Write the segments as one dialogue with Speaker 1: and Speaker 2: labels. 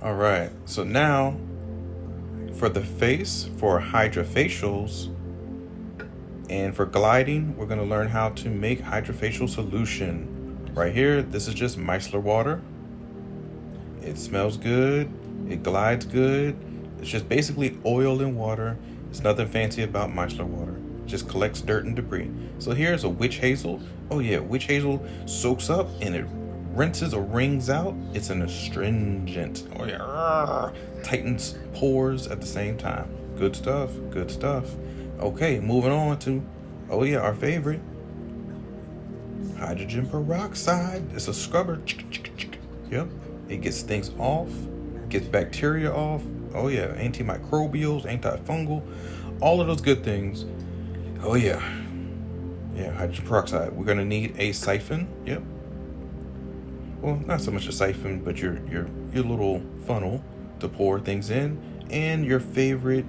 Speaker 1: All right, so now for the face, for Hydrafacials, and for gliding, we're gonna learn how to make Hydrafacial Solution. Right here, this is just micellar water. It smells good, it glides good. It's just basically oil and water. It's nothing fancy about micellar water. It just collects dirt and debris. So here's a witch hazel. Oh yeah, witch hazel soaks up and it rinses or wrings out. It's an astringent. Oh yeah, tightens pores at the same time. Good stuff, good stuff. Okay, moving on to, oh yeah, our favorite, hydrogen peroxide. It's a scrubber. Yep, it gets things off, gets bacteria off. Oh yeah, antimicrobials, antifungal, all of those good things. Oh yeah, yeah, hydrogen peroxide. We're gonna need a siphon. Yep. Well, not so much a siphon, but your little funnel to pour things in, and your favorite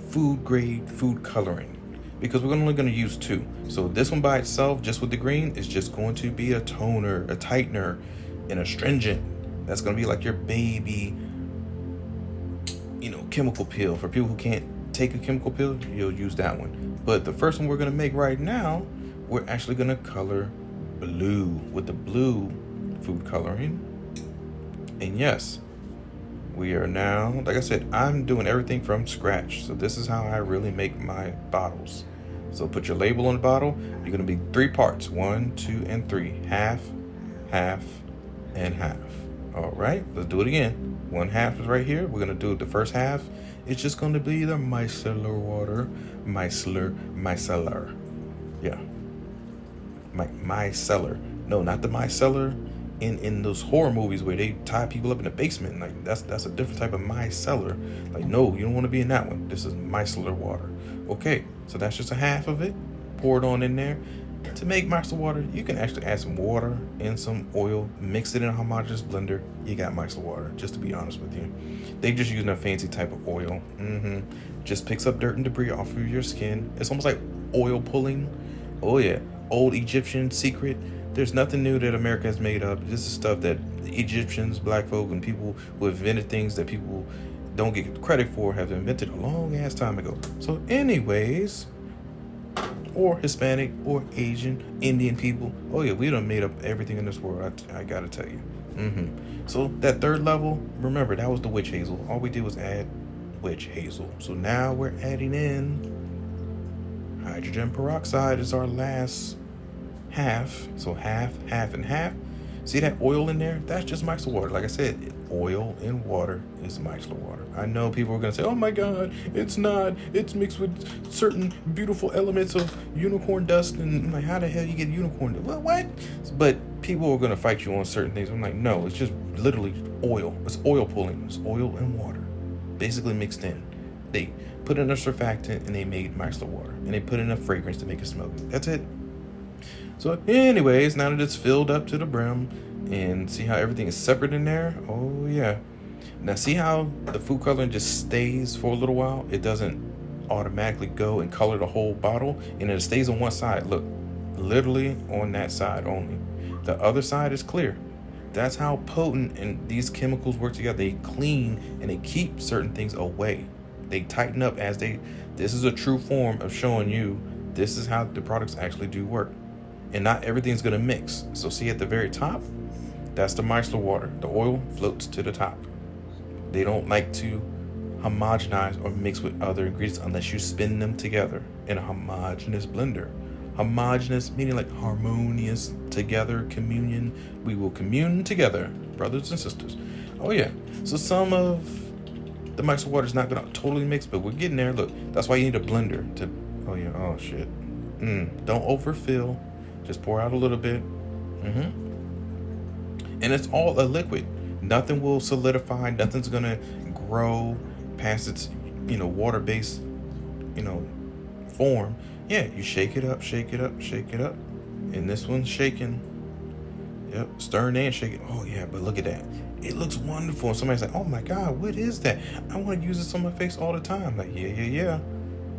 Speaker 1: food grade food coloring, because we're only going to use two. So this one by itself, just with the green, is just going to be a toner, a tightener, an astringent. That's going to be like your baby, chemical peel. For people who can't take a chemical peel, you'll use that one. But the first one we're going to make right now, we're actually going to color blue with the blue food coloring. And yes, we are now, like I said, I'm doing everything from scratch. So this is how I really make my bottles. So put your label on the bottle. You're gonna be 3 parts, 1, 2, and 3. Half, half, and half. All right, let's do it again. 1/2 is right here. We're gonna do the first half. It's just gonna be the micellar water, micellar. Yeah, micellar. No, not the micellar in those horror movies where they tie people up in the basement. Like that's a different type of micellar. Like, no, you don't want to be in that one. This is micellar water. Okay, so that's just a half of it. Pour it on in there. To make micellar water, you can actually add some water and some oil, mix it in a homogeneous blender. You got micellar water, just to be honest with you. They just using a fancy type of oil. Just picks up dirt and debris off of your skin. It's almost like oil pulling. Oh yeah, old Egyptian secret. There's nothing new that America has made up. This is stuff that the Egyptians, black folk, and people who invented things that people don't get credit for have invented a long ass time ago. So anyways, or Hispanic or Asian, Indian people. Oh yeah, we done made up everything in this world. I gotta tell you. So that third level, remember, that was the witch hazel. All we did was add witch hazel. So now we're adding in hydrogen peroxide is our last half. So half, half, and half. See that oil in there? That's just micellar water. Like I said, oil and water is micellar water. I know people are gonna say, oh my God, it's not. It's mixed with certain beautiful elements of unicorn dust. And I'm like, how the hell you get unicorn dust? What? But people are gonna fight you on certain things. I'm like, no, it's just literally oil. It's oil pulling. It's oil and water, basically mixed in. They put in a surfactant and they made micellar water. And they put in a fragrance to make it smell good. That's it. So anyways, now that it's filled up to the brim, and see how everything is separate in there? Oh yeah. Now see how the food coloring just stays for a little while? It doesn't automatically go and color the whole bottle, and it stays on one side. Look, literally on that side only. The other side is clear. That's how potent and these chemicals work together. They clean and they keep certain things away. They tighten up as this is a true form of showing you this is how the products actually do work. And not everything's gonna mix. So see at the very top, that's the micellar water. The oil floats to the top. They don't like to homogenize or mix with other ingredients unless you spin them together in a homogeneous blender. Homogeneous meaning like harmonious, together, communion. We will commune together, brothers and sisters. Oh yeah. So some of the micellar water is not gonna totally mix, but we're getting there. Look, that's why you need a blender to. Oh yeah. Oh shit. Don't overfill. Just pour out a little bit. And it's all a liquid. Nothing will solidify. Nothing's gonna grow past its, water-based, form. Yeah, you shake it up, shake it up, shake it up. And this one's shaking. Yep, stirring and shaking. Oh yeah, but look at that. It looks wonderful. And somebody's like, oh my God, what is that? I want to use this on my face all the time. Like, yeah.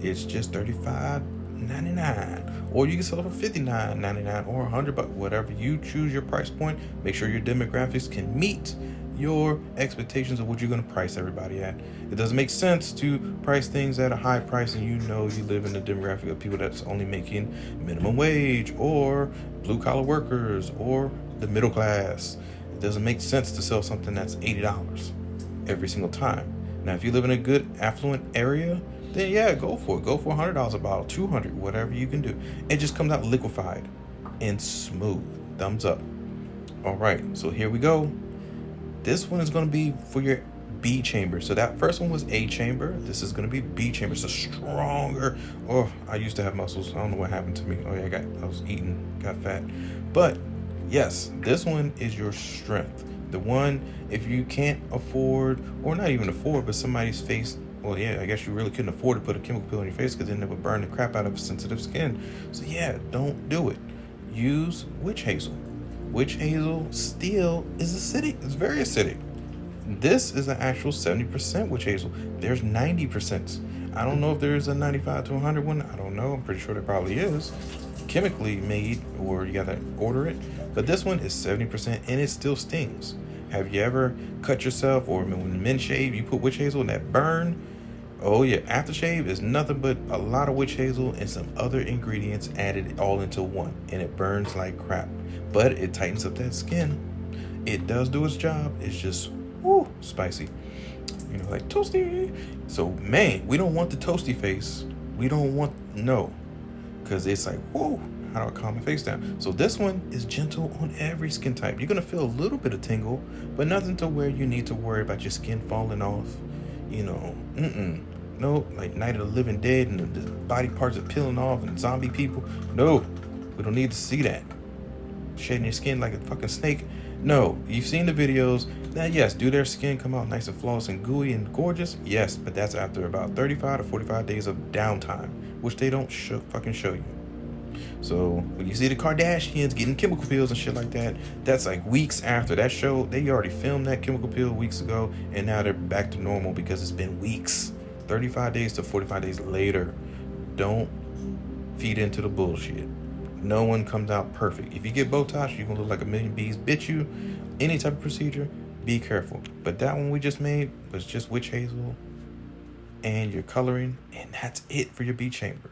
Speaker 1: It's just $35.99. Or you can sell it for $59.99 or $100, whatever you choose your price point. Make sure your demographics can meet your expectations of what you're going to price everybody at. It doesn't make sense to price things at a high price and you know you live in the demographic of people that's only making minimum wage or blue collar workers or the middle class. It doesn't make sense to sell something that's $80 every single time. Now, if you live in a good affluent area, then yeah, go for it. Go for $100 a bottle, $200, whatever you can do. It just comes out liquefied and smooth. Thumbs up. All right, so here we go. This one is going to be for your B chamber. So that first one was A chamber. This is going to be B chamber. So stronger. Oh, I used to have muscles. I don't know what happened to me. Oh yeah, I was eating, got fat. But yes, this one is your strength. The one, if you can't afford, or not even afford, but somebody's face, well, yeah, I guess you really couldn't afford to put a chemical peel on your face because then it would burn the crap out of sensitive skin. So yeah, don't do it. Use witch hazel. Witch hazel still is acidic. It's very acidic. This is an actual 70% witch hazel. There's 90%. I don't know if there's a 95 to 100 one. I don't know. I'm pretty sure there probably is. Chemically made, or you gotta order it. But this one is 70% and it still stings. Have you ever cut yourself, or when men shave, you put witch hazel and that burn? Oh yeah, aftershave is nothing but a lot of witch hazel and some other ingredients added all into one, and it burns like crap. But it tightens up that skin. It does do its job. It's just woo, spicy. You know, like toasty. So man, we don't want the toasty face. We don't want, no. Because it's like, whoa, how do I calm my face down? So this one is gentle on every skin type. You're going to feel a little bit of tingle, but nothing to where you need to worry about your skin falling off. You know, no, like Night of the Living Dead and the body parts are peeling off and zombie people. No, we don't need to see that. Shedding your skin like a fucking snake. No, you've seen the videos. Now, yes, do their skin come out nice and flawless and gooey and gorgeous? Yes, but that's after about 35 to 45 days of downtime, which they don't fucking show you. So when you see the Kardashians getting chemical peels and shit like that, that's like weeks after that show. They already filmed that chemical peel weeks ago, and now they're back to normal because it's been weeks. 35 days to 45 days later. Don't feed into the bullshit. No one comes out perfect. If you get Botox, you're gonna look like a million bees bit you. Any type of procedure, be careful. But that one we just made was just witch hazel and your coloring, and that's it for your B chamber.